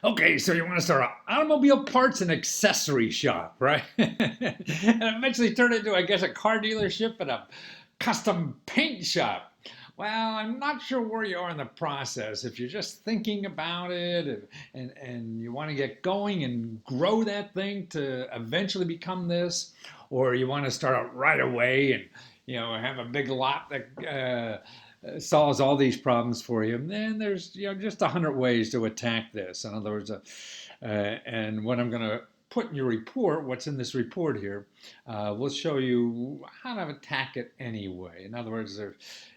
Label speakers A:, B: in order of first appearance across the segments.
A: Okay, so you want to start an automobile parts and accessory shop, right? And eventually turn into, I guess, a car dealership and a custom paint shop. Well, I'm not sure where you are in the process. If you're just thinking about it and you want to get going and grow that thing to eventually become this, or you want to start out right away and have a big lot that solves all these problems for you. And then there's just 100 ways to attack this. In other words, and what I'm going to put in your report, what's in this report here, will show you how to attack it anyway. In other words,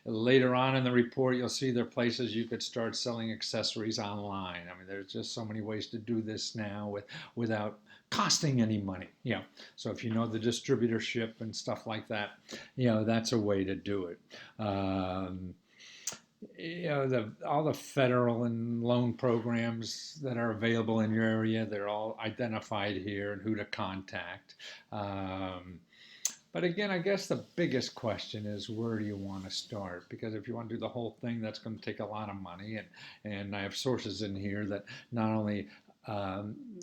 A: later on in the report, you'll see there are places you could start selling accessories online. I mean, there's just so many ways to do this now without costing any money. So if you know the distributorship and stuff like that, that's a way to do it. All the federal and loan programs that are available in your area, they're all identified here and who to contact. But again, I guess the biggest question is, where do you want to start? Because if you want to do the whole thing, that's going to take a lot of money. And I have sources in here that not only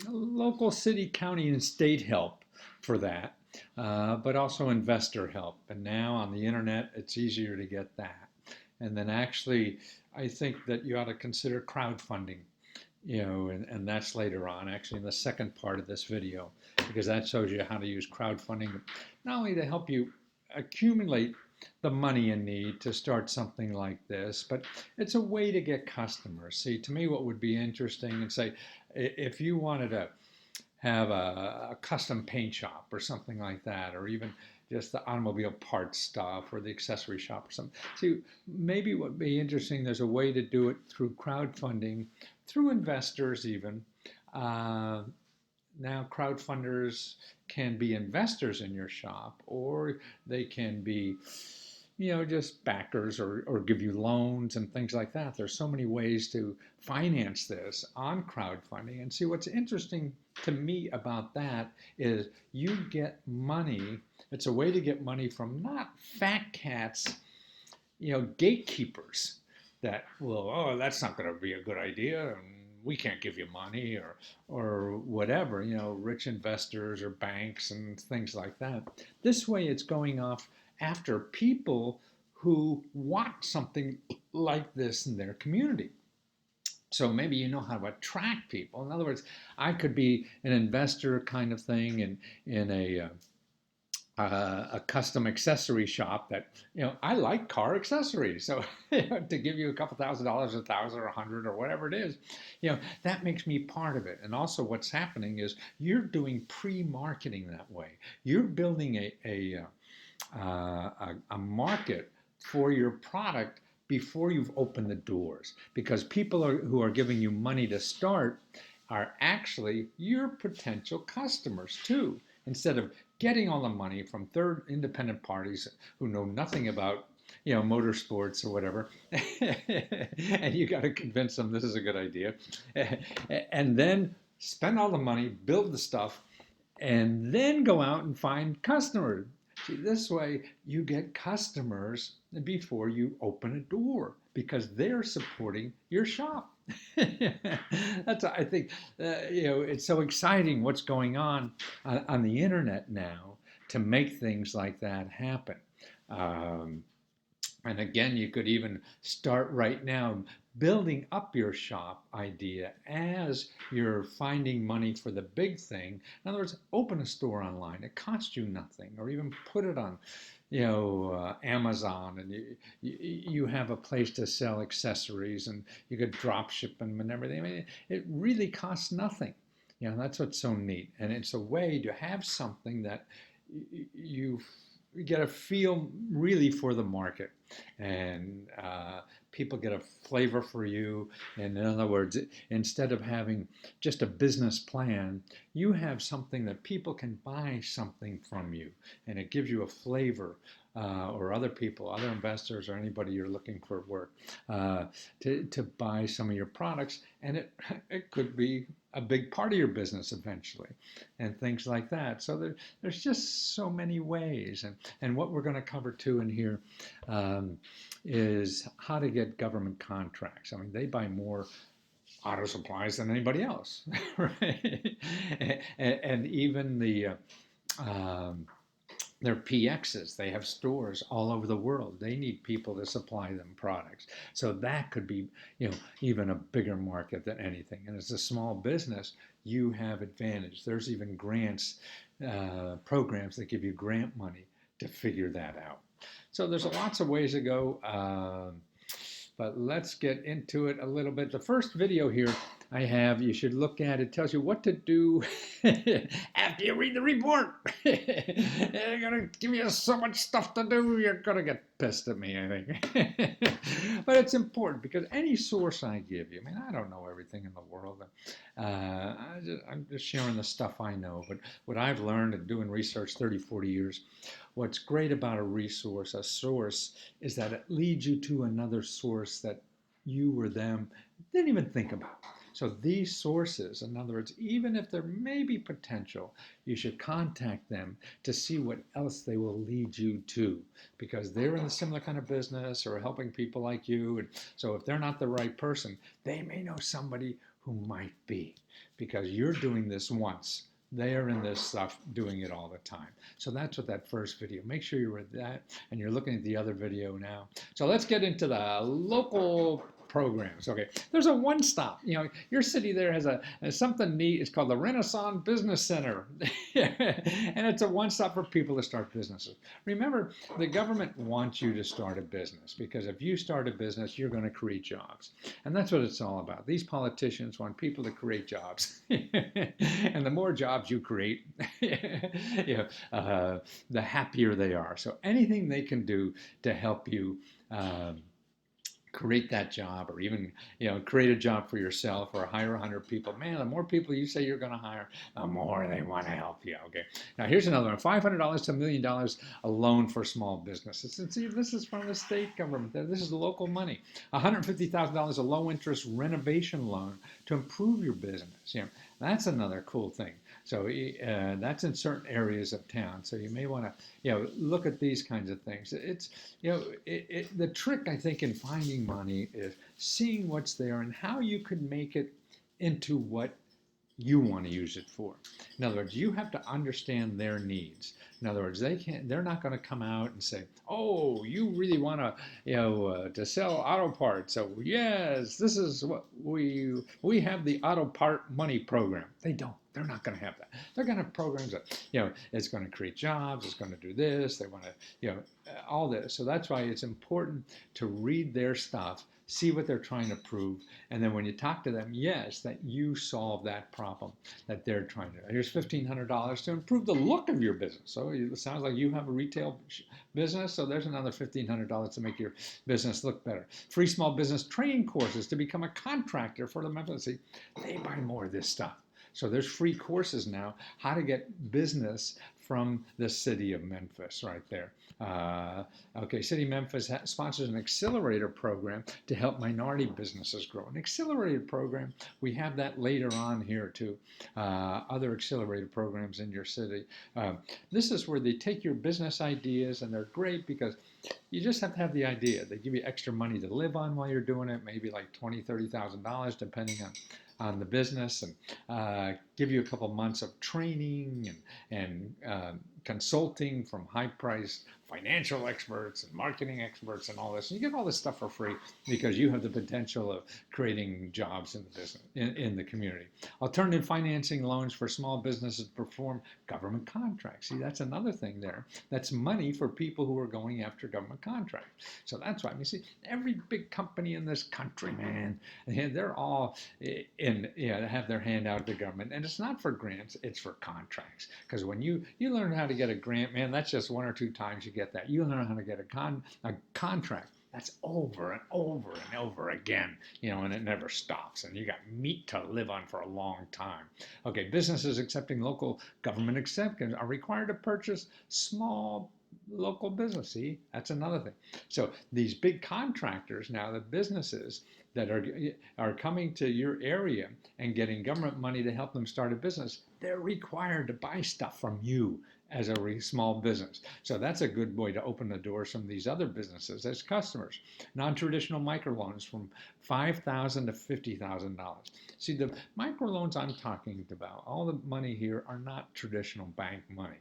A: local, city, county, and state help for that, but also investor help. And now on the internet, it's easier to get that. And then actually, I think that you ought to consider crowdfunding, and that's later on, actually, in the second part of this video, because that shows you how to use crowdfunding, not only to help you accumulate the money you need to start something like this, but it's a way to get customers. See, to me, what would be interesting, and say, if you wanted to have a custom paint shop or something like that, or even just the automobile parts stuff or the accessory shop or something. See, maybe what would be interesting, there's a way to do it through crowdfunding, through investors even. Uh, Now crowdfunders can be investors in your shop, or they can be just backers, or give you loans and things like that. There's so many ways to finance this on crowdfunding. And see, what's interesting to me about that is you get money. It's a way to get money from not fat cats, gatekeepers that will, oh, that's not going to be a good idea. And we can't give you money, or whatever, rich investors or banks and things like that. This way it's going off after people who want something like this in their community. So maybe you know how to attract people. In other words, I could be an investor kind of thing in a custom accessory shop that, I like car accessories. So to give you a couple $1,000, 1,000 or 100 or whatever it is, that makes me part of it. And also what's happening is you're doing pre-marketing that way. You're building a market for your product before you've opened the doors, because people who are giving you money to start are actually your potential customers too, instead of getting all the money from third independent parties who know nothing about motorsports or whatever. And you got to convince them this is a good idea, and then spend all the money, build the stuff, and then go out and find customers. See, this way you get customers before you open a door, because they're supporting your shop. I think, it's so exciting what's going on the internet now to make things like that happen. Um, and again, you could even start right now building up your shop idea as you're finding money for the big thing. In other words, open a store online. It costs you nothing, or even put it on, Amazon, and you have a place to sell accessories, and you could drop ship them and everything. I mean, it really costs nothing. That's what's so neat, and it's a way to have something that you get a feel really for the market, and people get a flavor for you. And in other words, instead of having just a business plan, you have something that people can buy something from you, and it gives you a flavor, or other people, other investors, or anybody you're looking for work, to buy some of your products. And it could be a big part of your business eventually, and things like that. So there's just so many ways. And what we're going to cover too in here, is how to get government contracts. I mean, they buy more auto supplies than anybody else, right? And even um, their PXs, they have stores all over the world. They need people to supply them products. So that could be, even a bigger market than anything. And as a small business, you have advantage. There's even grants, programs that give you grant money to figure that out. So there's lots of ways to go. But let's get into it a little bit. The first video here I have, you should look at. It tells you what to do after you read the report. They're going to give you so much stuff to do, you're going to get pissed at me, I think. But it's important because any source I give you, I don't know everything in the world. I'm just sharing the stuff I know. But what I've learned in doing research 30, 40 years, what's great about a source, is that it leads you to another source that you or them didn't even think about. So these sources, in other words, even if there may be potential, you should contact them to see what else they will lead you to, because they're in a similar kind of business or helping people like you. And so if they're not the right person, they may know somebody who might be, because you're doing this once. They are in this stuff doing it all the time. So that's what that first video. Make sure you read that and you're looking at the other video now. So let's get into the local programs. Okay, there's a one-stop. Your city there has something neat. It's called the Renaissance Business Center, and it's a one-stop for people to start businesses. Remember, the government wants you to start a business, because if you start a business, you're going to create jobs, and that's what it's all about. These politicians want people to create jobs, and the more jobs you create, the happier they are. So anything they can do to help you. Create that job, or even create a job for yourself, or hire 100 people. Man, the more people you say you're going to hire, the more they want to help you. Okay, now here's another one: $500 to $1 million, a loan for small businesses. And see, this is from the state government. This is local money. $150,000, a low interest renovation loan to improve your business. That's another cool thing. So that's in certain areas of town. So you may want to, look at these kinds of things. It's, the trick, I think, in finding money is seeing what's there and how you could make it into what you want to use it for. In other words, you have to understand their needs. In other words, they're not going to come out and say, "Oh, you really want to sell auto parts? So yes, this is what we have, the auto part money program." They don't. They're not going to have that. They're going to have programs that, it's going to create jobs. It's going to do this. They want to, all this. So that's why it's important to read their stuff, see what they're trying to prove, and then when you talk to them, yes, that you solve that problem that they're trying to. Here's $1,500 to improve the look of your business. So it sounds like you have a retail business, so there's another $1,500 to make your business look better. Free small business training courses to become a contractor for the Memphis. See, they buy more of this stuff. So there's free courses now, how to get business from the city of Memphis right there. Okay, City of Memphis sponsors an accelerator program to help minority businesses grow. An accelerator program, we have that later on here too. Other accelerator programs in your city. This is where they take your business ideas, and they're great because you just have to have the idea. They give you extra money to live on while you're doing it, maybe like $20,000, $30,000 depending on the business, and give you a couple months of training and consulting from high-priced financial experts and marketing experts and all this. And you get all this stuff for free because you have the potential of creating jobs in the business, in the community. Alternative financing loans for small businesses to perform government contracts. See, that's another thing there. That's money for people who are going after government contracts. So that's why, you see, every big company in this country, man, they're all have their hand out to the government. And it's not for grants, it's for contracts. Because when you learn how to get a grant, man, that's just one or two times you get that. You learn how to get a contract. That's over and over and over again, and it never stops. And you got meat to live on for a long time. Okay, businesses accepting local government acceptance are required to purchase small local business. See, that's another thing. So these big contractors now, the businesses that are coming to your area and getting government money to help them start a business, they're required to buy stuff from you as a small business. So that's a good way to open the doors from these other businesses as customers. Non-traditional microloans from $5,000 to $50,000. See, the microloans I'm talking about, all the money here are not traditional bank money.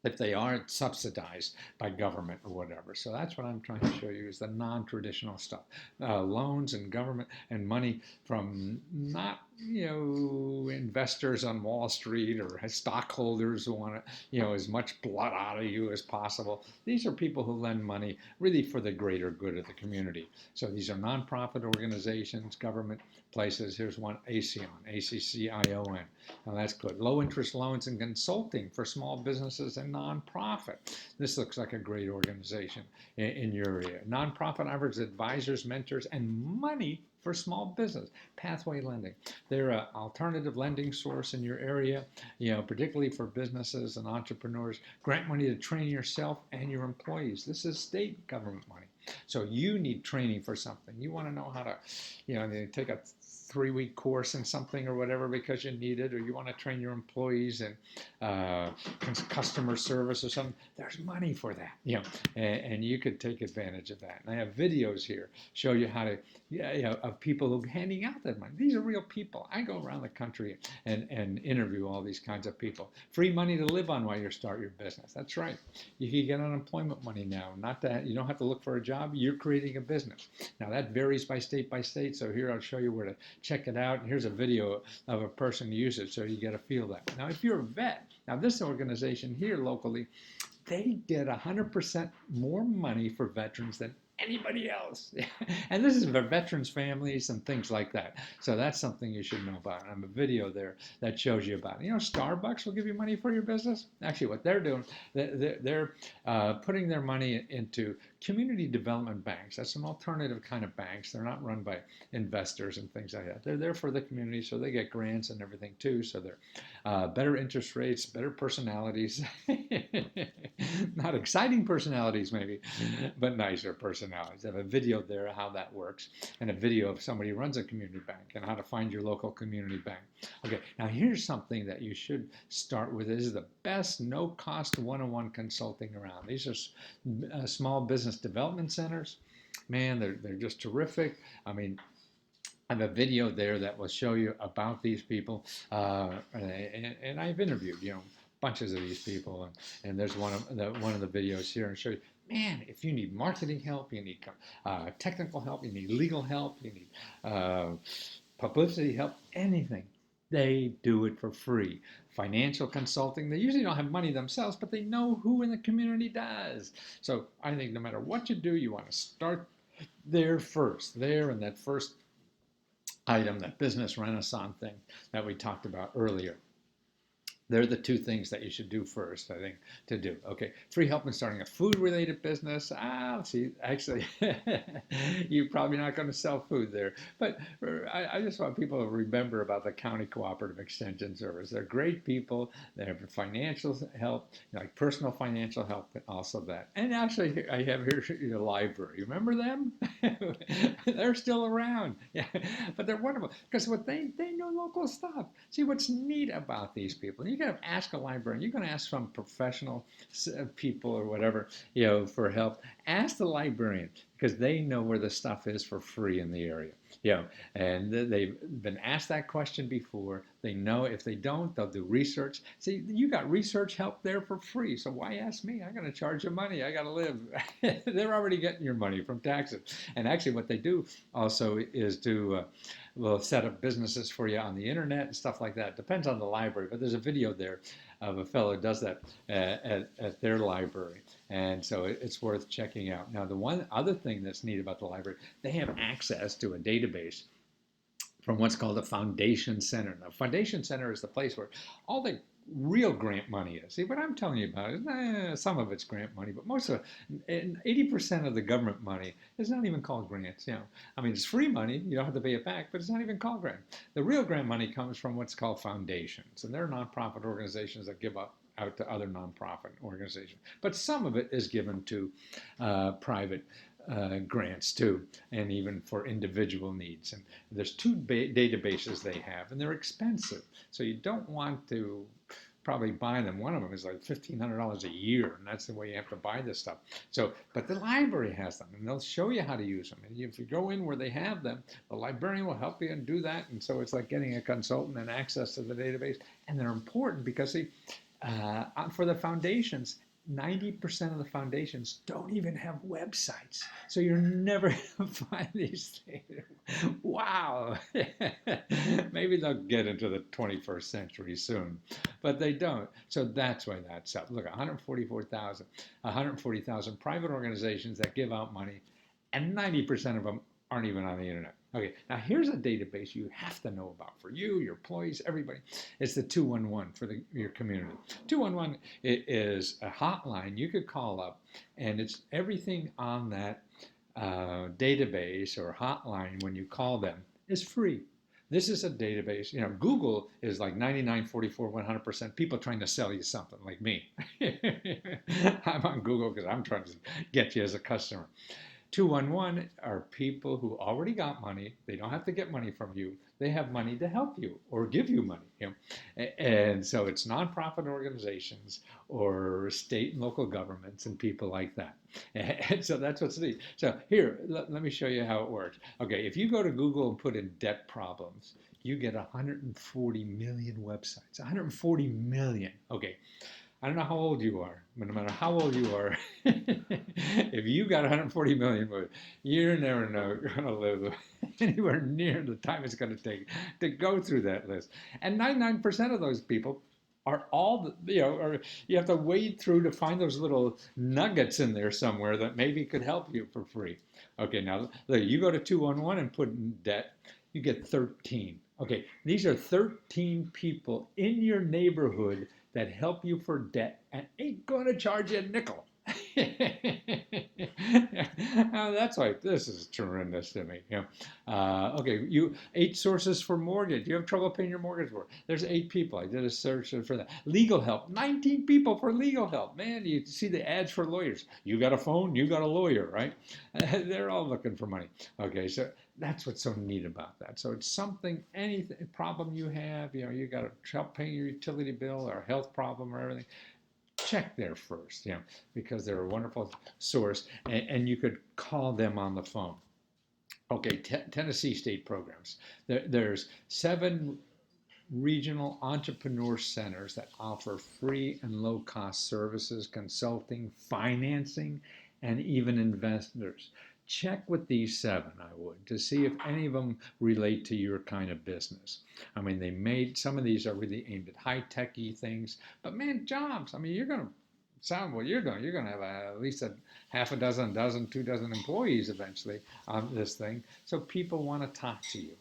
A: If they aren't subsidized by government or whatever. So that's what I'm trying to show you is the non-traditional stuff. Loans and government and money from not, investors on Wall Street or stockholders who want as much blood out of you as possible. These are people who lend money really for the greater good of the community. So these are nonprofit organizations, government places. Here's one, ACCION, ACCION. Now that's good. Low interest loans and consulting for small businesses and nonprofit. This looks like a great organization in your area. Nonprofit offers advisors, mentors, and money for small business. Pathway Lending. They're an alternative lending source in your area, particularly for businesses and entrepreneurs. Grant money to train yourself and your employees. This is state government money. So you need training for something. You want to know how to, take a 3-week course in something or whatever because you need it, or you want to train your employees in customer service or something. There's money for that, and you could take advantage of that. And I have videos here show you how to, of people who are handing out that money. These are real people. I go around the country and interview all these kinds of people. Free money to live on while you start your business. That's right. You can get unemployment money now. Not that you don't have to look for a job. You're creating a business. Now that varies by state. So here I'll show you where to check it out. And here's a video of a person who used it so you get a feel of that. Now, if you're a vet, now this organization here locally, they get 100% more money for veterans than anybody else. And this is for veterans' families and things like that. So that's something you should know about. And I have a video there that shows you about it. Starbucks will give you money for your business. Actually, what they're doing, they're putting their money into community development banks. That's an alternative kind of banks. They're not run by investors and things like that. They're there for the community, so they get grants and everything too. So they're better interest rates, better personalities. Not exciting personalities maybe, but nicer personalities. I have a video there how that works, and a video of somebody who runs a community bank and how to find your local community bank. Okay, now here's something that you should start with. This is the best no-cost one-on-one consulting around. These are small business development centers. Man, they're just terrific. I mean, I have a video there that will show you about these people, and I've interviewed, bunches of these people, and there's one of the videos here, and show you, man, if you need marketing help, you need technical help, you need legal help, you need publicity help, anything, they do it for free. Financial consulting, they usually don't have money themselves, but they know who in the community does. So I think no matter what you do, you want to start there first, there in that first item, that business renaissance thing that we talked about earlier. They're the two things that you should do first, I think, to do. Okay, free help in starting a food-related business. Let's see, actually, you're probably not going to sell food there. But I just want people to remember about the County Cooperative Extension Service. They're great people. They have financial help, like personal financial help, but also that. And actually, I have here your library. Remember them? They're still around. Yeah, but they're wonderful because they know local stuff. See, what's neat about these people, you got to ask a librarian. You're going to ask some professional people or whatever, for help. Ask the librarian because they know where the stuff is for free in the area. And they've been asked that question before. They know. If they don't, they'll do research. See, you got research help there for free. So why ask me? I got to charge you money. I got to live. They're already getting your money from taxes. And actually, what they do also is to will set up businesses for you on the internet and stuff like that. Depends on the library, but there's a video there of a fellow who does that at their library. And so it's worth checking out. Now, the one other thing that's neat about the library, they have access to a database from what's called a foundation center. Now, foundation center is the place where all the real grant money is. See, what I'm telling you about is some of it's grant money, but most of it, 80% of the government money is not even called grants. I mean, it's free money. You don't have to pay it back, but it's not even called grant. The real grant money comes from what's called foundations, and they're nonprofit organizations that give up out to other nonprofit organizations. But some of it is given to private grants too, and even for individual needs. And there's two databases they have, and they're expensive. So you don't want to probably buy them. One of them is like $1,500 a year, and that's the way you have to buy this stuff. So, but the library has them, and they'll show you how to use them. And if you go in where they have them, the librarian will help you and do that. And so it's like getting a consultant and access to the database. And they're important because see, for the foundations, 90% of the foundations don't even have websites. So you're never going to find these things. Wow. Maybe they'll get into the 21st century soon, but they don't. So that's why that's up. Look, 140,000 private organizations that give out money, and 90% of them aren't even on the internet. Okay, now here's a database you have to know about for you, your employees, everybody. It's the 211 for your community. 211 is a hotline you could call up, and it's everything on that database or hotline when you call them is free. This is a database. You know, Google is like 99, 44, 100% people trying to sell you something like me. I'm on Google because I'm trying to get you as a customer. 211 are people who already got money. They don't have to get money from you. They have money to help you or give you money. You know? And so it's nonprofit organizations or state and local governments and people like that. And so that's what's neat. So here, let me show you how it works. Okay, if you go to Google and put in debt problems, you get 140 million websites. 140 million. Okay. I don't know how old you are, but no matter how old you are, if you got 140 million, you're never going to live anywhere near the time it's going to take to go through that list. And 99% of those people are all, or you have to wade through to find those little nuggets in there somewhere that maybe could help you for free. Okay, now look, you go to 211 and put in debt, you get 13. Okay, these are 13 people in your neighborhood that help you for debt and ain't going to charge you a nickel. That's why this is tremendous to me. Okay, 8 sources for mortgage. You have trouble paying your mortgage for. There's 8 people. I did a search for that. Legal help. 19 people for legal help. Man, you see the ads for lawyers. You got a phone, you got a lawyer, right? They're all looking for money. Okay, so that's what's so neat about that. So it's something, any problem you have, you got to help paying your utility bill or a health problem or everything, check there first, because they're a wonderful source, and you could call them on the phone. Okay, Tennessee state programs. There's 7 regional entrepreneur centers that offer free and low-cost services, consulting, financing, and even investors. Check with these 7, I would, to see if any of them relate to your kind of business. I mean, some of these are really aimed at high-techy things, but man, jobs. I mean, you're going to sound what you're doing. You're going to have at least a half a dozen, 2 dozen employees eventually on this thing. So people want to talk to you,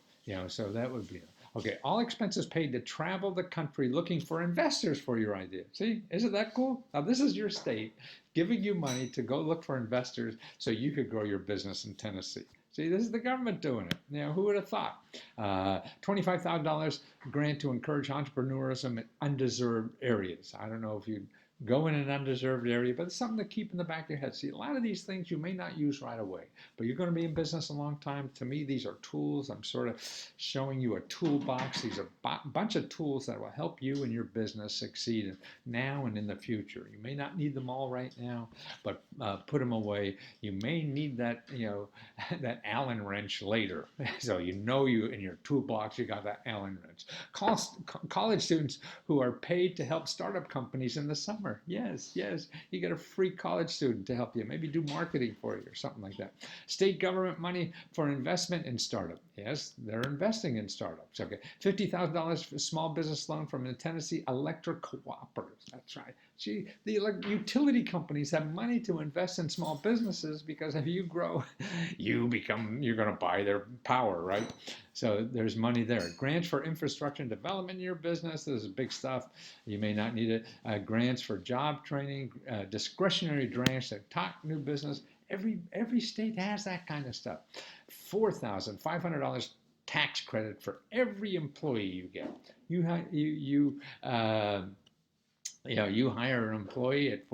A: so that would be it. Okay, all expenses paid to travel the country looking for investors for your idea. See, isn't that cool? Now, this is your state giving you money to go look for investors so you could grow your business in Tennessee. See, this is the government doing it. Who would have thought? $25,000 grant to encourage entrepreneurism in undeserved areas. I don't know if you'd go in an undeserved area, but it's something to keep in the back of your head. See, a lot of these things you may not use right away, but you're going to be in business a long time. To me, these are tools. I'm sort of showing you a toolbox. These are a bunch of tools that will help you and your business succeed now and in the future. You may not need them all right now, but put them away. You may need that, that Allen wrench later. So in your toolbox, you got that Allen wrench. College students who are paid to help startup companies in the summer. Yes, you get a free college student to help you, maybe do marketing for you or something like that. State government money for investment in startup. Yes, they're investing in startups. Okay, $50,000 for small business loan from the Tennessee Electric Cooperatives. That's right. Gee, the utility companies have money to invest in small businesses because if you grow, you're going to buy their power, right? So there's money there. Grants for infrastructure and development in your business. This is big stuff. You may not need it. Grants for job training, discretionary grants to talk new business. Every state has that kind of stuff. $4,500 tax credit for every employee you get. You hire an employee at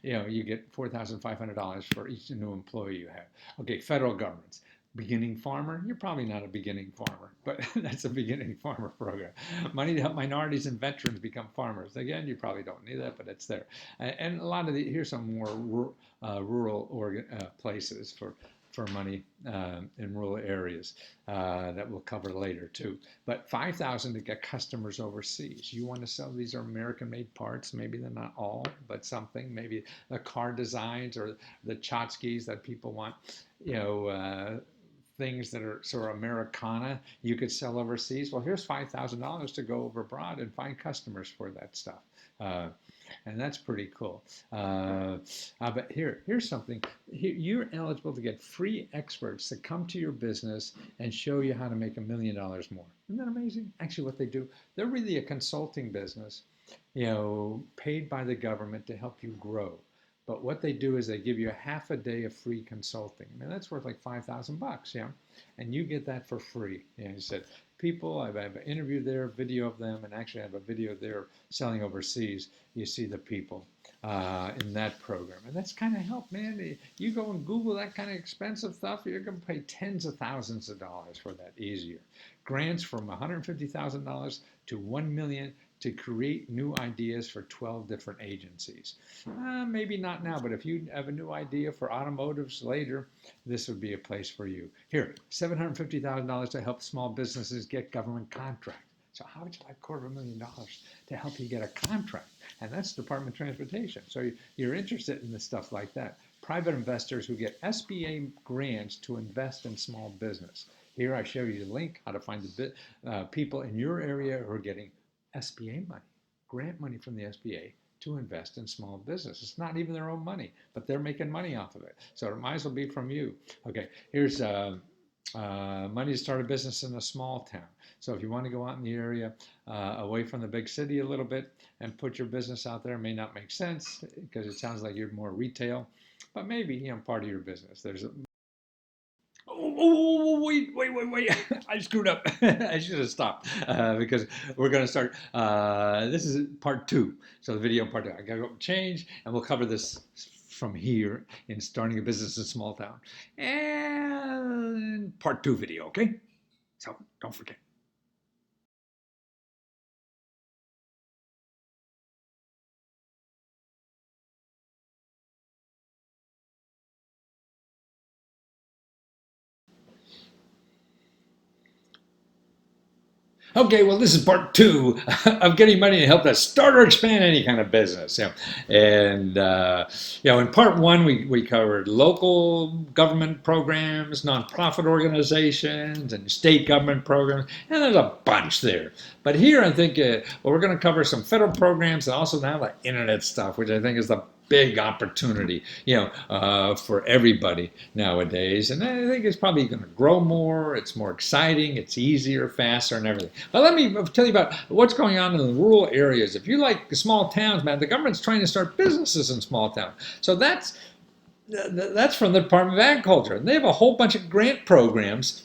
A: you get $4,500 for each new employee you have. Okay, federal governments. Beginning farmer, you're probably not a beginning farmer, but that's a beginning farmer program. Money to help minorities and veterans become farmers. Again, you probably don't need that, but it's there. And a lot of here's some more rural places for money in rural areas that we'll cover later too. But 5,000 to get customers overseas. You want to sell, these are American-made parts. Maybe they're not all, but something. Maybe the car designs or the tchotchkes that people want. Things that are sort of Americana you could sell overseas. Well, here's $5,000 to go over abroad and find customers for that stuff. And that's pretty cool. But here's something. You're eligible to get free experts to come to your business and show you how to make $1 million more. Isn't that amazing? Actually, what they do, they're really a consulting business, paid by the government to help you grow. But what they do is they give you a half a day of free consulting. I mean, that's worth like $5,000, and you get that for free. He said, people, I have an interview there, video of them, and actually I have a video there selling overseas. You see the people in that program. And that's kind of help, man. You go and Google that kind of expensive stuff, you're going to pay tens of thousands of dollars for that easier. Grants from $150,000 to $1 million to create new ideas for 12 different agencies. Maybe not now, but if you have a new idea for automotives later, this would be a place for you. Here, $750,000 to help small businesses get government contracts. So how would you like $250,000 to help you get a contract? And that's Department of Transportation. So you're interested in the stuff like that. Private investors who get SBA grants to invest in small business. Here I show you the link, how to find the people in your area who are getting SBA money, grant money from the SBA to invest in small business. It's not even their own money, but they're making money off of it. So it might as well be from you. Okay, here's money to start a business in a small town. So if you want to go out in the area, away from the big city a little bit and put your business out there, it may not make sense because it sounds like you're more retail, but maybe, part of your business. There's a wait. I screwed up. I should have stopped because we're going to start. This is part 2. So the video part 2. I got to go change and we'll cover this from here in starting a business in a small town. And part 2 video, okay? So don't forget. Okay, well, this is part 2 of getting money to help us start or expand any kind of business. And in part 1, we covered local government programs, nonprofit organizations, and state government programs, and there's a bunch there. But here, I think we're going to cover some federal programs and also now the internet stuff, which I think is the big opportunity, for everybody nowadays. And I think it's probably going to grow more. It's more exciting. It's easier, faster, and everything. But let me tell you about what's going on in the rural areas. If you like small towns, man, the government's trying to start businesses in small towns. So that's from the Department of Agriculture. And they have a whole bunch of grant programs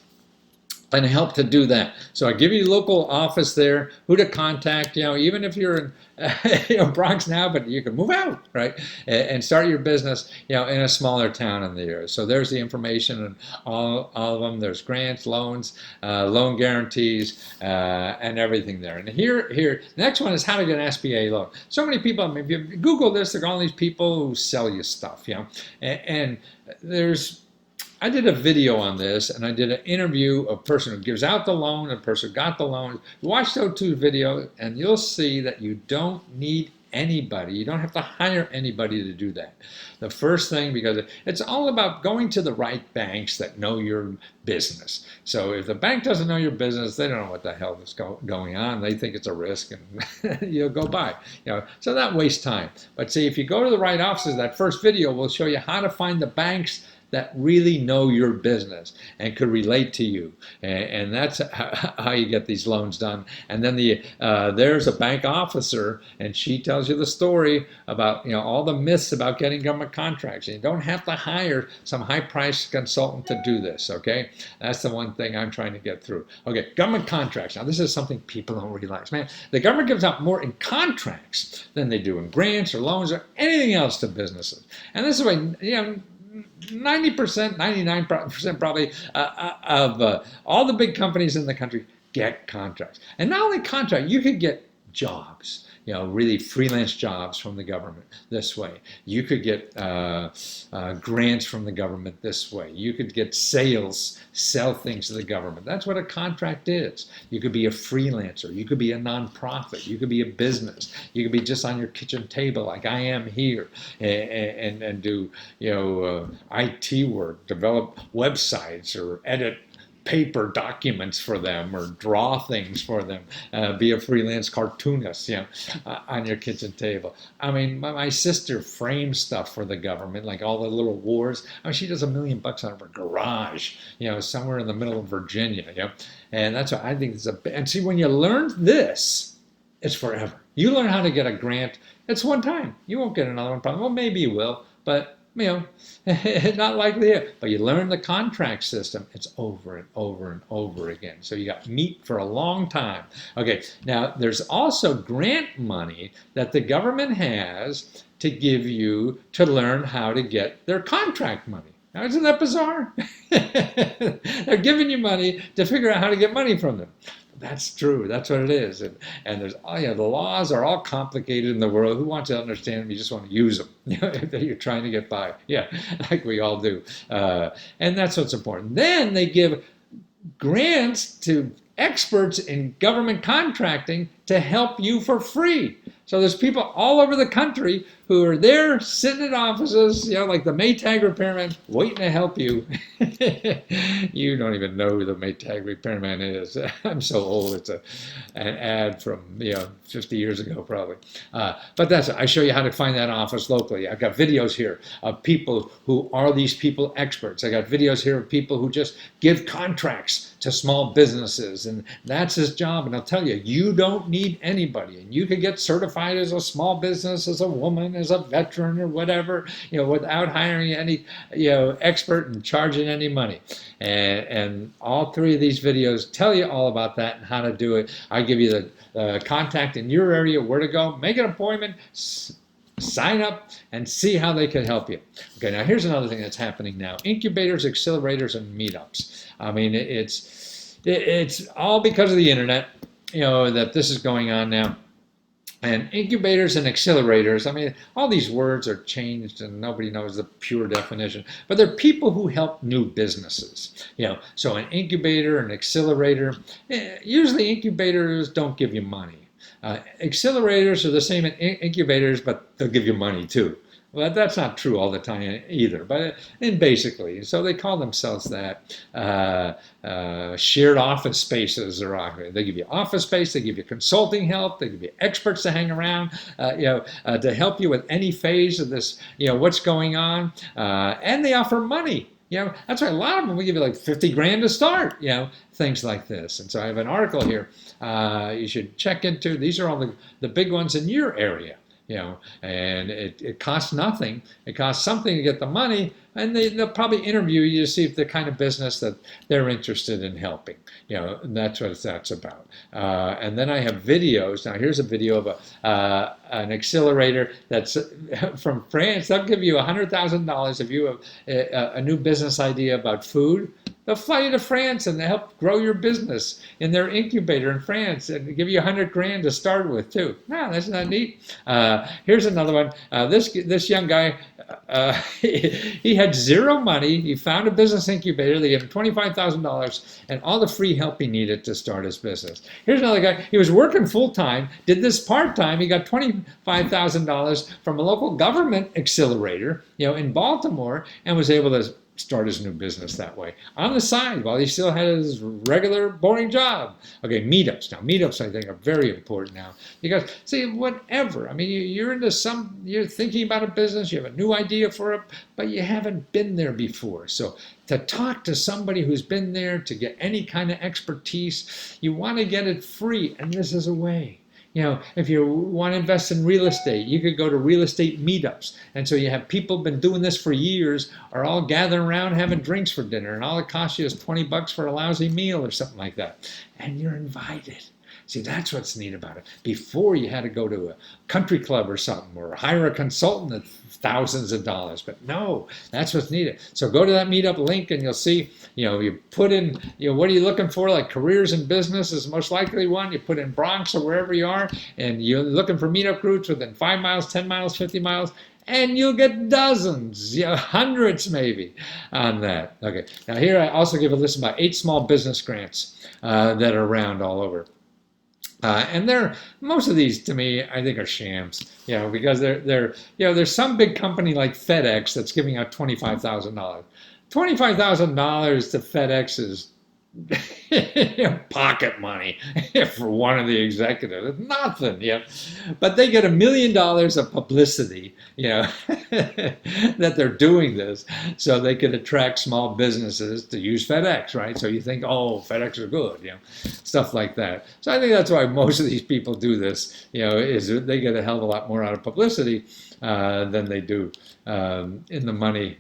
A: and help to do that. So I give you local office there, who to contact, even if you're in Bronx now, but you can move out, right? And start your business, in a smaller town in the area. So there's the information and all of them. There's grants, loans, loan guarantees, and everything there. And here, next one is how to get an SBA loan. So many people, if you Google this, there are all these people who sell you stuff, and I did a video on this, and I did an interview of a person who gives out the loan, a person who got the loan. Watch those 2 videos, and you'll see that you don't need anybody. You don't have to hire anybody to do that. The first thing, because it's all about going to the right banks that know your business. So if the bank doesn't know your business, they don't know what the hell is going on. They think it's a risk, and you'll go by. So that wastes time. But see, if you go to the right offices, that first video will show you how to find the banks that really know your business and could relate to you. And that's how you get these loans done. And then there's a bank officer, and she tells you the story about all the myths about getting government contracts. And you don't have to hire some high-priced consultant to do this, okay? That's the one thing I'm trying to get through. Okay, government contracts. Now, this is something people don't realize. Man, the government gives out more in contracts than they do in grants or loans or anything else to businesses. And this is why, 90%, 99% probably of all the big companies in the country get contracts. And not only contract, you could get jobs, really freelance jobs from the government this way. You could get grants from the government this way. You could get sell things to the government. That's what a contract is. You could be a freelancer. You could be a nonprofit. You could be a business. You could be just on your kitchen table like I am here and do, IT work, develop websites or edit paper documents for them or draw things for them, be a freelance cartoonist, on your kitchen table. I mean, my sister frames stuff for the government, like all the little wars. I mean, she does $1 million out of her garage, somewhere in the middle of Virginia, and that's what I think is and see, when you learn this, it's forever. You learn how to get a grant, it's one time. You won't get another one probably. Well, maybe you will, but not likely. But you learn the contract system, it's over and over and over again. So you got meat for a long time. Okay, now there's also grant money that the government has to give you to learn how to get their contract money. Now, isn't that bizarre? They're giving you money to figure out how to get money from them. That's true. That's what it is. And there's, the laws are all complicated in the world. Who wants to understand them? You just want to use them. You're trying to get by. Yeah, like we all do. And that's what's important. Then they give grants to experts in government contracting to help you for free. So there's people all over the country who are there sitting in offices, like the Maytag repairman, waiting to help you. You don't even know who the Maytag repairman is. I'm so old. It's an ad from 50 years ago probably. But I show you how to find that office locally. I've got videos here of people who are these people experts. I got videos here of people who just give contracts to small businesses, and that's his job. And I'll tell you, you don't need anybody, and you can get certified as a small business, as a woman, as a veteran, or whatever, without hiring any, expert and charging any money. And all three of these videos tell you all about that and how to do it. I give you the contact in your area, where to go, make an appointment, sign up, and see how they can help you. Okay, now here's another thing that's happening now: incubators, accelerators, and meetups. I mean, it's all because of the internet, that this is going on now. And incubators and accelerators, I mean, all these words are changed and nobody knows the pure definition, but they're people who help new businesses. So an incubator, an accelerator, usually incubators don't give you money. Accelerators are the same as incubators, but they'll give you money too. Well, that's not true all the time either, but basically, so they call themselves that. Shared office spaces are they give you office space, they give you consulting help, they give you experts to hang around, to help you with any phase of this, what's going on, and they offer money. That's why a lot of them will give you like 50 grand to start, things like this. And so I have an article here you should check into. These are all the big ones in your area. And it costs nothing. It costs something to get the money, and they'll probably interview you to see if the kind of business that they're interested in helping. And that's what that's about. And then I have videos. Now here's a video of an accelerator that's from France. They'll give you $100,000 if you have a new business idea about food. They'll fly you to France and they help grow your business in their incubator in France and give you 100 grand to start with too. Wow, that's not neat. Here's another one. This young guy, he had zero money. He found a business incubator. They gave him $25,000 and all the free help he needed to start his business. Here's another guy. He was working full time, did this part time. He got $25,000 from a local government accelerator, in Baltimore, and was able to start his new business that way on the side while he still has his regular boring job. Okay, meetups. Now, meetups I think are very important now because, see, whatever. I mean, you're thinking about a business, you have a new idea for it, but you haven't been there before. So to talk to somebody who's been there, to get any kind of expertise, you want to get it free, and this is a way. If you want to invest in real estate, you could go to real estate meetups. And so you have people been doing this for years, are all gathering around having drinks for dinner, and all it costs you is $20 for a lousy meal or something like that. And you're invited. See, that's what's neat about it. Before, you had to go to a country club or something, or hire a consultant at thousands of dollars. But no, that's what's needed. So go to that meetup link and you'll see, you put in, what are you looking for? Like careers in business is the most likely one. You put in Bronx or wherever you are, and you're looking for meetup groups within 5 miles, 10 miles, 50 miles. And you'll get dozens, hundreds maybe on that. Okay, now here I also give a list of about 8 small business grants that are around all over. And most of these to me, I think, are shams, because there's some big company like FedEx that's giving out $25,000. $25,000 to FedEx is pocket money for one of the executives. It's nothing, but they get $1 million of publicity, that they're doing this, so they can attract small businesses to use FedEx, right? So you think, oh, FedEx are good, stuff like that. So I think that's why most of these people do this, is they get a hell of a lot more out of publicity than they do in the money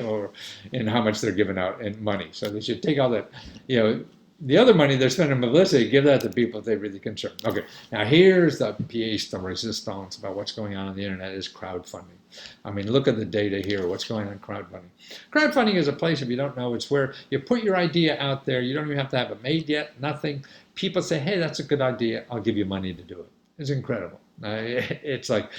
A: or in how much they're giving out in money. So they should take all that, the other money they're spending on publicity, give that to people if they're really concerned. Okay, now here's the pièce de résistance about what's going on the internet is crowdfunding. I mean, look at the data here. What's going on in crowdfunding? Crowdfunding is a place, if you don't know, it's where you put your idea out there. You don't even have to have it made yet, nothing. People say, hey, that's a good idea. I'll give you money to do it. It's incredible. It's like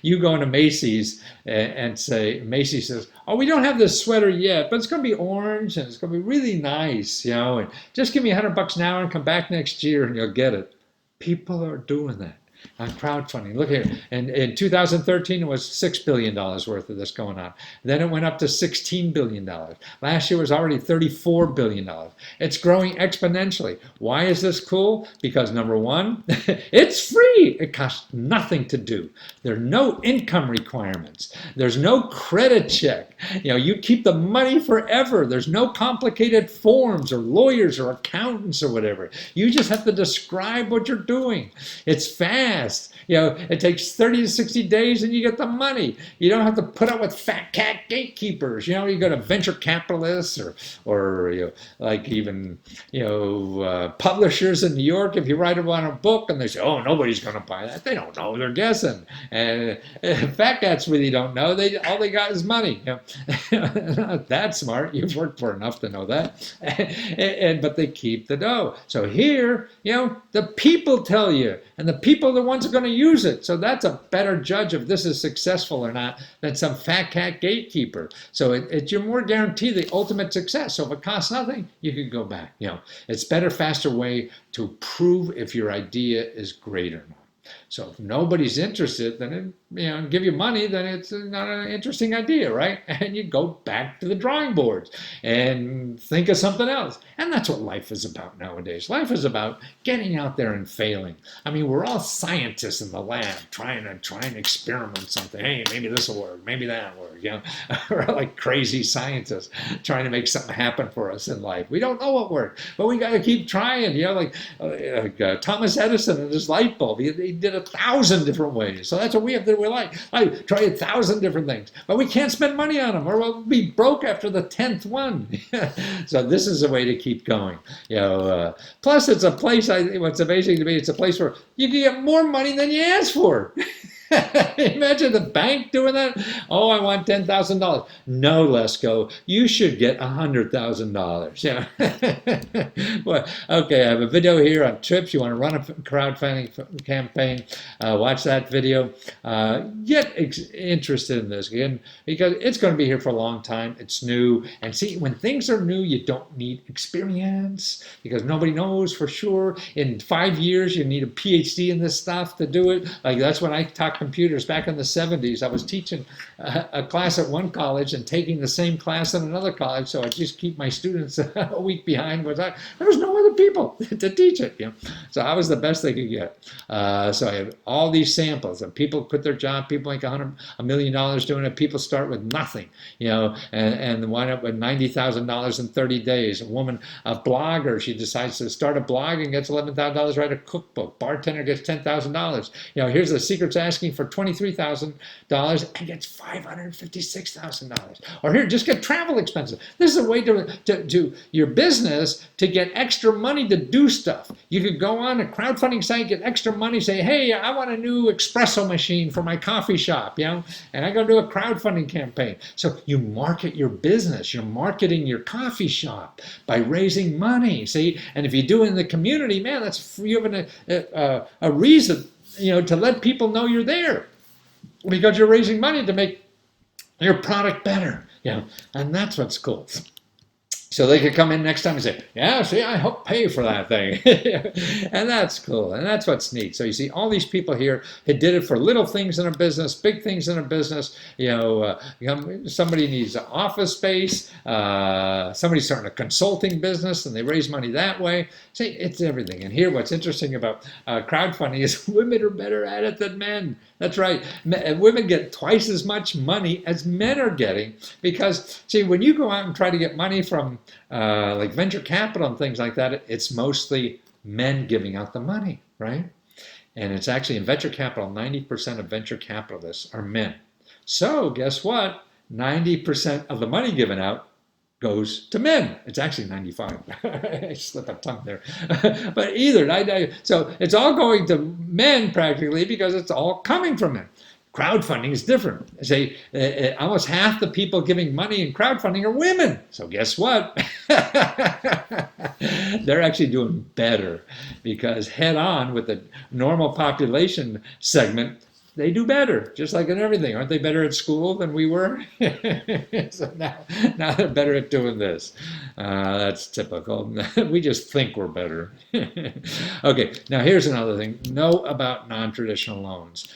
A: you go into Macy's and say, Macy's says, oh, we don't have this sweater yet, but it's going to be orange and it's going to be really nice, and just give me $100 now and come back next year and you'll get it. People are doing that on crowdfunding. Look here, in 2013, it was $6 billion worth of this going on. Then it went up to $16 billion. Last year was already $34 billion. It's growing exponentially. Why is this cool? Because number one, it's free. It costs nothing to do. There are no income requirements. There's no credit check. You keep the money forever. There's no complicated forms or lawyers or accountants or whatever. You just have to describe what you're doing. It's fast. It takes 30 to 60 days and you get the money. You don't have to put up with fat cat gatekeepers. You go to venture capitalists or like even, publishers in New York. If you write about a book and they say, oh, nobody's going to buy that. They don't know. They're guessing. And fat cats really don't know. All they got is money. Not that smart. You've worked for enough to know that. But they keep the dough. So here, the people tell you, and the people are the ones who are going to use it. So that's a better judge if this is successful or not than some fat cat gatekeeper. So you're more guaranteed the ultimate success. So if it costs nothing, you can go back. It's better, faster way to prove if your idea is great or not. So if nobody's interested, then give you money, then it's not an interesting idea, right? And you go back to the drawing boards and think of something else. And that's what life is about nowadays. Life is about getting out there and failing. I mean, we're all scientists in the lab trying to experiment something. Hey, maybe this will work, maybe that will work. We're like crazy scientists trying to make something happen for us in life. We don't know what worked, but we got to keep trying. Like Thomas Edison and his light bulb. He did 1,000 different ways. So that's what we have to do with life. I try 1,000 different things, but we can't spend money on them or we'll be broke after the 10th one. So this is a way to keep going. Plus it's a place, what's amazing to me, it's a place where you can get more money than you asked for. Imagine the bank doing that. Oh, I want $10,000. No, Lesko, you should get $100,000. Well, okay, I have a video here on trips. You want to run a crowdfunding campaign, watch that video. Get interested in this again because it's going to be here for a long time. It's new. And see, when things are new, you don't need experience because nobody knows for sure. In 5 years, you need a PhD in this stuff to do it. Like that's when I talk got computers back in the 70s. I was teaching a class at one college and taking the same class at another college, so I just keep my students a week behind. There was no other people to teach it, So I was the best they could get. So I have all these samples, and people quit their job. People make $1 million doing it. People start with nothing, and wind up with $90,000 in 30 days. A blogger, she decides to start a blog and gets $11,000, write a cookbook. Bartender gets $10,000. Here's the secrets asking for $23,000 and gets $556,000. Or here, just get travel expenses. This is a way to your business to get extra money to do stuff. You could go on a crowdfunding site, get extra money, say, hey, I want a new espresso machine for my coffee shop, and I go do a crowdfunding campaign. So you market your business. You're marketing your coffee shop by raising money. See, and if you do it in the community, man, that's you have a reason, to let people know you're there, because you're raising money to make your product better, and that's what's cool. So they could come in next time and say, yeah, see, I helped pay for that thing. And that's cool. And that's what's neat. So you see all these people here who did it for little things in a business, big things in a business. Somebody needs an office space. Somebody's starting a consulting business and they raise money that way. See, it's everything. And here what's interesting about crowdfunding is women are better at it than men. That's right. Women get twice as much money as men are getting because, see, when you go out and try to get money from like venture capital and things like that, it's mostly men giving out the money, right? And it's actually in venture capital, 90% of venture capitalists are men. So guess what? 90% of the money given out goes to men. It's actually 95. I slipped a tongue there. But either. So it's all going to men practically because it's all coming from men. Crowdfunding is different. Say almost half the people giving money in crowdfunding are women. So guess what? They're actually doing better because head on with the normal population segment, they do better, just like in everything. Aren't they better at school than we were? So now they're better at doing this. That's typical. We just think we're better. Okay, now here's another thing. Know about non-traditional loans.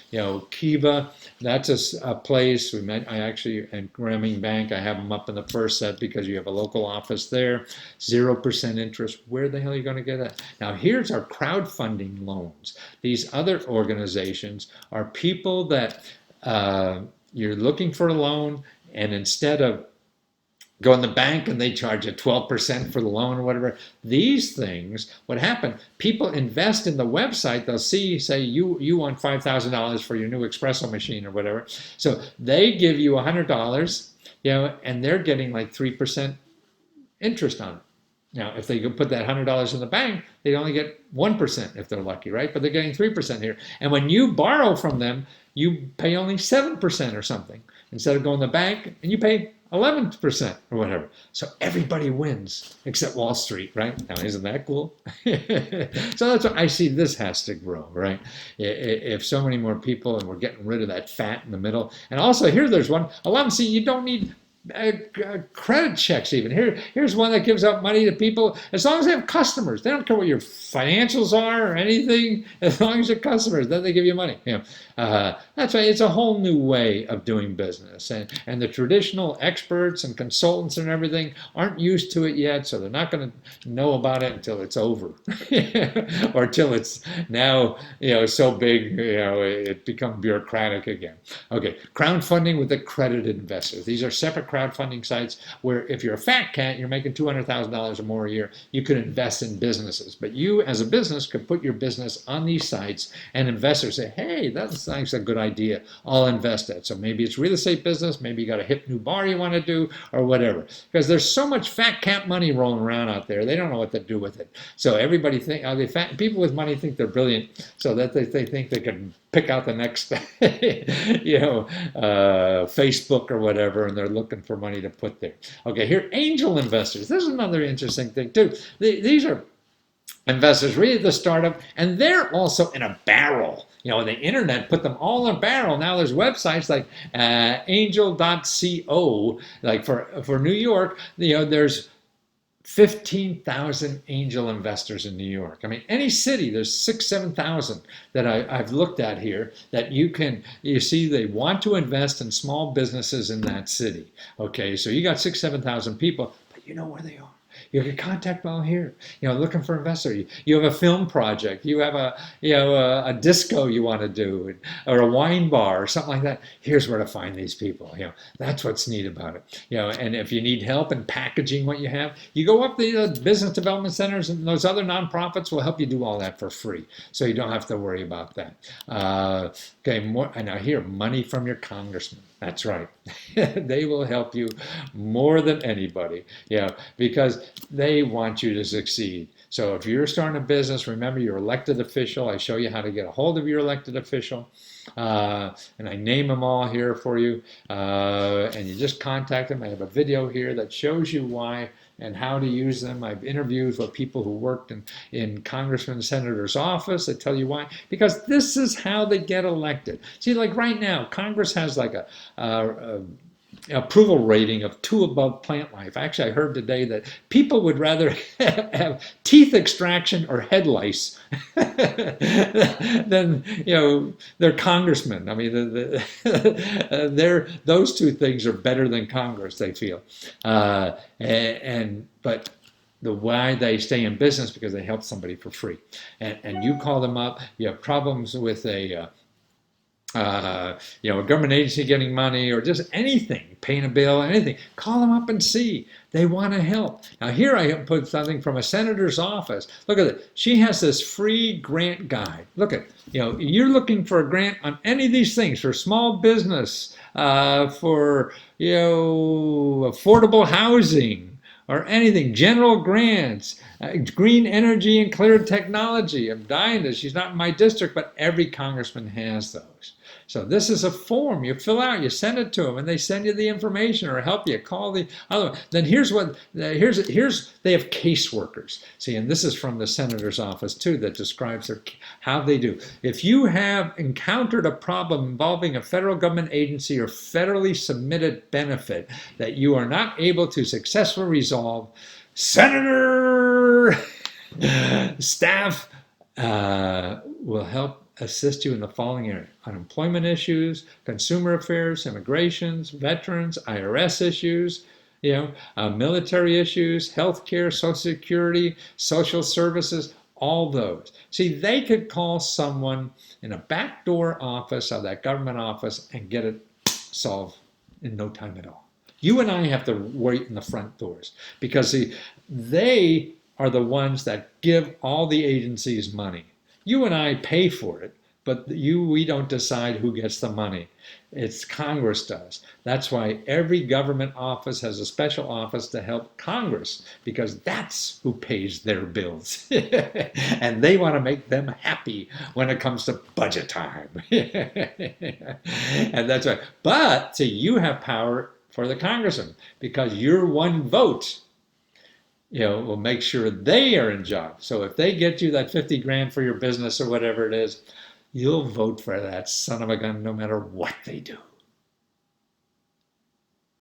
A: Kiva, that's a place we met. I actually, at Gremming Bank, I have them up in the first set because you have a local office there. 0% interest. Where the hell are you going to get that? Now here's our crowdfunding loans. These other organizations are people that you're looking for a loan, and instead of go in the bank and they charge you 12% for the loan or whatever, these things, what happened, people invest in the website. They'll say you want $5,000 for your new espresso machine or whatever. So they give you $100, and they're getting like 3% interest on it. Now, if they could put that $100 in the bank, they'd only get 1% if they're lucky, right? But they're getting 3% here. And when you borrow from them, you pay only 7% or something instead of going to the bank, and you pay 11% or whatever. So everybody wins except Wall Street, right? Now, isn't that cool? So that's what I see this has to grow, right? If so many more people, and we're getting rid of that fat in the middle. And also here, there's one, a lot of them see you don't need credit checks even. Here's one that gives out money to people as long as they have customers. They don't care what your financials are or anything, as long as you're customers, then they give you money. That's right. It's a whole new way of doing business, and the traditional experts and consultants and everything aren't used to it yet, so they're not going to know about it until it's over or till it's now so big it becomes bureaucratic again. Okay, crowdfunding with accredited investors. These are separate crowdfunding sites where if you're a fat cat, you're making $200,000 or more a year, you could invest in businesses. But you as a business could put your business on these sites, and investors say, hey, that's a good idea, I'll invest it. So maybe it's real estate business, maybe you got a hip new bar you want to do, or whatever. Because there's so much fat cat money rolling around out there, they don't know what to do with it. So everybody people with money think they're brilliant, so that they think they can pick out the next Facebook or whatever, and they're looking for money to put there. Okay, here, angel investors. This is another interesting thing too. These are investors really at the startup, and they're also in a barrel. The internet put them all in a barrel. Now there's websites like angel.co, like for New York, there's 15,000 angel investors in New York. I mean, any city, there's 7,000 that I've looked at here that you see they want to invest in small businesses in that city. Okay, so you got 7,000 people, but you know where they are. You can contact them all here. Looking for investors. You have a film project. You have a disco you want to do, or a wine bar, or something like that. Here's where to find these people. That's what's neat about it. And if you need help in packaging what you have, you go up the business development centers, and those other nonprofits will help you do all that for free, so you don't have to worry about that. Okay, and now here, money from your congressman. That's right. They will help you more than anybody, because they want you to succeed. So if you're starting a business, remember your elected official. I show you how to get a hold of your elected official. And I name them all here for you. And you just contact them. I have a video here that shows you why and how to use them. I've interviewed with people who worked in congressman and senator's office. I tell you why. Because this is how they get elected. See, like right now, Congress has like a approval rating of 2 above plant life. Actually, I heard today that people would rather have teeth extraction or head lice than their congressmen. I mean, those 2 things are better than Congress, they feel. But the why they stay in business, because they help somebody for free. And you call them up, you have problems with a government agency getting money, or just anything, paying a bill, anything, call them up and see. They want to help. Now here I put something from a senator's office. Look at it. She has this free grant guide. Look at, you're looking for a grant on any of these things, for small business, for, affordable housing, or anything, general grants, green energy and clear technology. I'm dying to, she's not in my district, but every congressman has those. So this is a form you fill out, you send it to them, and they send you the information or help you. Call the other. Then here's they have caseworkers. See, and this is from the senator's office too, that describes how they do. If you have encountered a problem involving a federal government agency or federally submitted benefit that you are not able to successfully resolve, Senator staff will help assist you in the following area: unemployment issues, consumer affairs, immigrations, veterans, IRS issues, military issues, healthcare, Social Security, social services, all those. See, they could call someone in a backdoor office of that government office and get it solved in no time at all. You and I have to wait in the front doors, because see, they are the ones that give all the agencies money. You and I pay for it, but we don't decide who gets the money. It's Congress does. That's why every government office has a special office to help Congress, because that's who pays their bills. And they want to make them happy when it comes to budget time. And that's right. But see, you have power for the congressman, because your one vote will make sure they are in job. So if they get you that 50 grand for your business or whatever it is, you'll vote for that son of a gun no matter what they do.